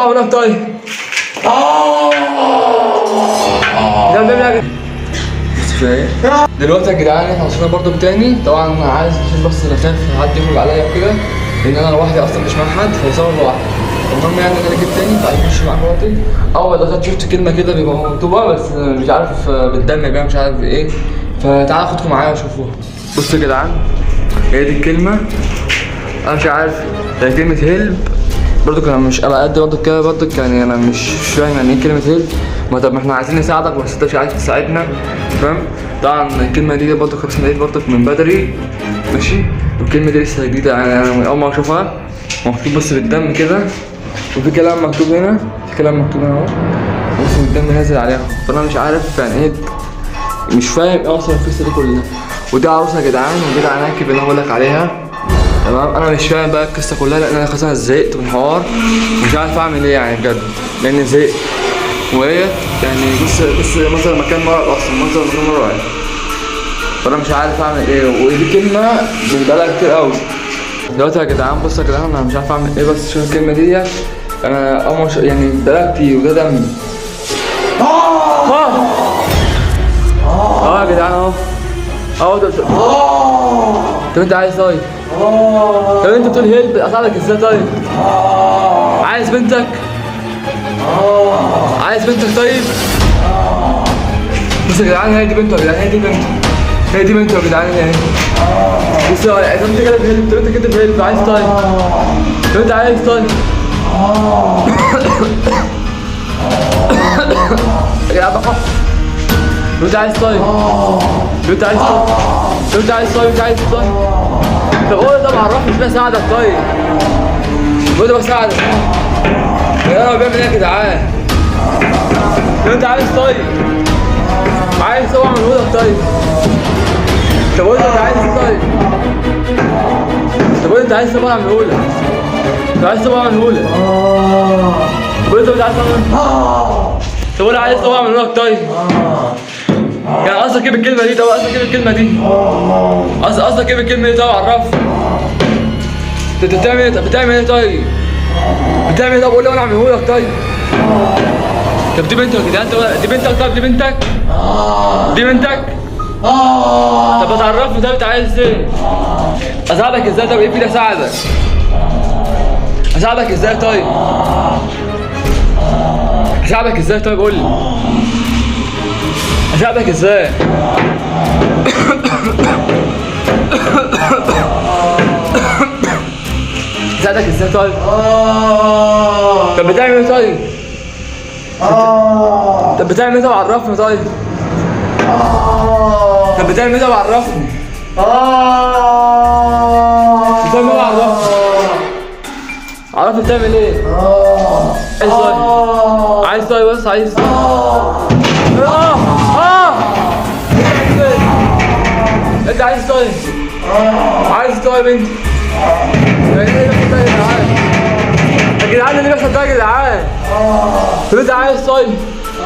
اعمل لك طيب. ده بيعمل ايه؟ بص ايه؟ دلوقتي يا جدعان احنا وصلنا برضه تاني. طبعا عايز بس انا خايف حد يخرج عليا وكده، لان انا لوحدي اصلا مش مع حد، فبصور لوحدي. المهم يعني انا جيت تاني تعالى نخش مع مراتي. اول ما دخلت شفت كلمه كده بيبقى مكتوبه بس مش عارف بالدم بقى مش عارف ايه، فتعالى اخدكم معايا وشوفوها. بصوا يا جدعان هي دي الكلمه، انا مش عارف هي كلمه هيلب برضو. انا مش على قد برضو كده برضو يعني انا مش فاهم يعني ايه كلمه هيلب. ما طب ما احنا عايزين نساعدك بس انت مش عايز تساعدنا، فاهم؟ طبعا الكلمه دي برضو خمسة دقايق برضو من بدري ماشي، والكلمه دي لسه جديده يعني انا اول ما اشوفها مكتوب بس بالدم كده، وفي كلام مكتوب هنا، في كلام مكتوب هنا اهو، بس الدم نازل عليها، فانا مش عارف يعني ايه، مش فاهم ايه اصلا القصه دي كلها. ودي عروسه يا جدعان، ودي العناكب اللي انا بقول لك عليها، تمام؟ انا مش فاهم بقى القصه كلها لان انا خلاص زهقت من الحوار ومش عارف اعمل ايه يعني بجد، لان زهقت. وهي يعني بص مثلا مكان مرعب اصلا، منظر مكان مرعب، فانا مش عارف اعمل ايه. ودي كلمه من بقالها كتير قوي. دلوقتي يا جدعان بصوا يا جدعان انا مش عارف اعمل ايه، بس شوف الكلمه دي انا اول ما يعني بقالها كتير وده دم. يا جدعان اهو ده. طب انت عايز طيب؟ طب انت بتقول هيلب اساعدك ازاي طيب؟ عايز بنتك؟ عايز بنتك طيب؟ بص يا جدعان هي دي بنته يا جدعان، هي دي بنته يا جدعان اهي. بص طب انت كده بهيلب، طب انت كده بهيلب عايز طيب؟ طب انت عايز طيب؟ يا جدعان بقى طب انت عايز طيب؟ طب انت عايز طيب؟ طب انت عايز طيب؟ انت عايز طيب؟ طب قول ده معرفني ازاي اساعدك طيب؟ قول ده بساعدك. يا بيعمل ايه يا جدعان؟ طب انت عايز طيب؟ عايز طبعا اعمله لك طيب؟ طب قول انت عايز طيب؟ طب قول انت عايز طبعا اعمله لك؟ انت عايز طبعا اعمله لك؟ طب قول انت عايز طبعا؟ طب قول عايز طبعا اعمله لك طيب؟ يعني قصدك ايه بالكلمة دي؟ طب قصدك ايه بالكلمة دي؟ قصدك ايه بالكلمة دي؟ طب عرفني. انت بتعمل ايه؟ بتعمل ايه طيب؟ بتعمل ايه؟ طب قول لي وانا اعمله لك طيب. طب دي بنتك يا جدعان؟ دي بنتك؟ طب دي بنتك؟ دي بنتك؟ طب تعرفني طب انت عايز ايه؟ اساعدك ازاي؟ طب ايه في ايدي اساعدك؟ اساعدك ازاي طيب؟ اساعدك ازاي طيب قول لي؟ اساعدك ازاي؟ اساعدك ازاي طيب؟ طب بتعمل ايه طيب؟ طب بتعمل ايه طب عرفني طيب؟ طب بتعمل ايه طب عرفني؟ بتعمل ايه عرفني؟ عرفني بتعمل ايه؟ عايز طيب؟ عايز طيب بس عايز انت عايز طيب؟ عايز طيب انت؟ ايه اللي بيحصل ده يا جدعان؟ يا جدعان اللي بيحصل ده يا جدعان؟ طب انت عايز طيب؟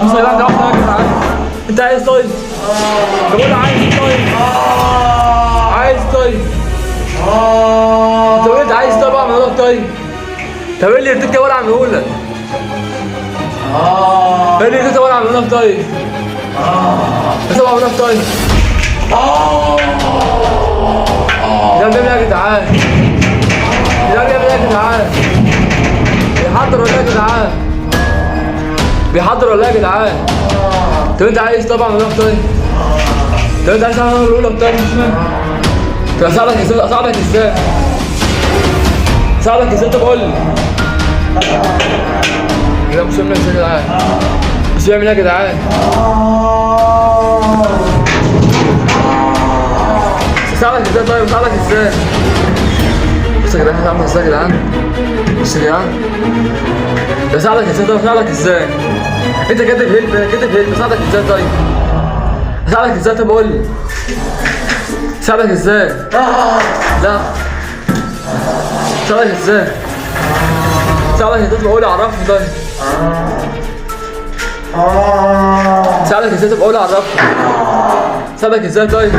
بص يا جدعان ده واحده يا جدعان، انت عايز طيب؟ طب قول عايز طيب؟ عايز طيب؟ طب انت عايز طيب اعمل لك طيب؟ طب ايه اللي يرضيك ولا اعمله لك؟ ايه اللي يرضيك ولا اعمله لك طيب؟ طب اعمل لك طيب؟ ده بيعمل ايه يا جدعان؟ ده بيعمل ايه يا جدعان؟ بيحضر ولا ايه يا جدعان؟ بيحضر ولا ايه يا جدعان؟ طب انت عايز طبعا اعمل لك طيب؟ طب انت عايز اعمل لك طيب؟ مش فاهم. طب اساعدك ازاي؟ اساعدك ازاي؟ اساعدك ازاي؟ طب قول لي. كده مش فاهم ازاي يا جدعان؟ مش بيعمل ايه يا جدعان؟ اساعدك ازاي طيب؟ اساعدك ازاي؟ بص يا جدعان هتعمل ازاي يا جدعان؟ بص يا جدعان اساعدك ازاي طيب؟ اساعدك ازاي؟ انت كاتب هيلب اساعدك ازاي طيب؟ اساعدك ازاي طب قول لي؟ اساعدك ازاي؟ لا اساعدك ازاي؟ اساعدك ازاي طب قول لي عرفني طيب؟ اساعدك ازاي طب قول لي عرفني؟ اساعدك ازاي طيب؟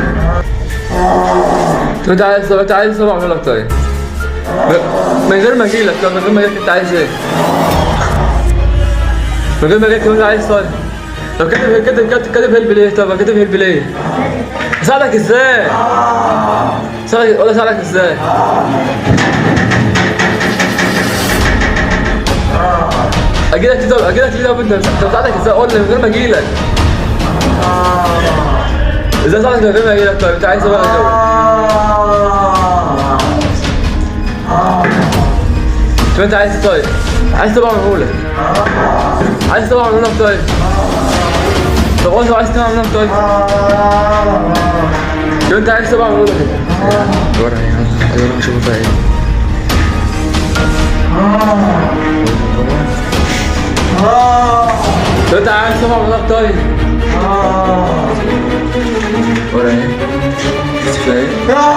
طب انت عايز طب اعمل لك طيب؟ من غير ما اجيلك، طب من غير ما اجيلك انت عايز ايه؟ من غير ما اجيب كمان عايز طيب. طب كاتب هيلب ليه؟ طب كاتب هيلب ليه؟ اساعدك ازاي؟ اساعدك ولا اساعدك ازاي؟ اجيلك كده وانت اساعدك ازاي؟ قول لي من غير ما اجيلك. ازاي اساعدك من غير ما اجيلك؟ طيب انت عايز ايه بقى جوه؟ شو انت عايز طيب؟ عايز تبقى معمولك. عايز تبقى معمولك طيب. طب قول عايز تبقى معمولك طيب. شو انت عايز تبقى معمولك كده؟ ورا هي عايز اروح اشوف فيها ايه. شو انت عايز تبقى معمولك طيب. ورا ايه؟ شايف فيها ايه؟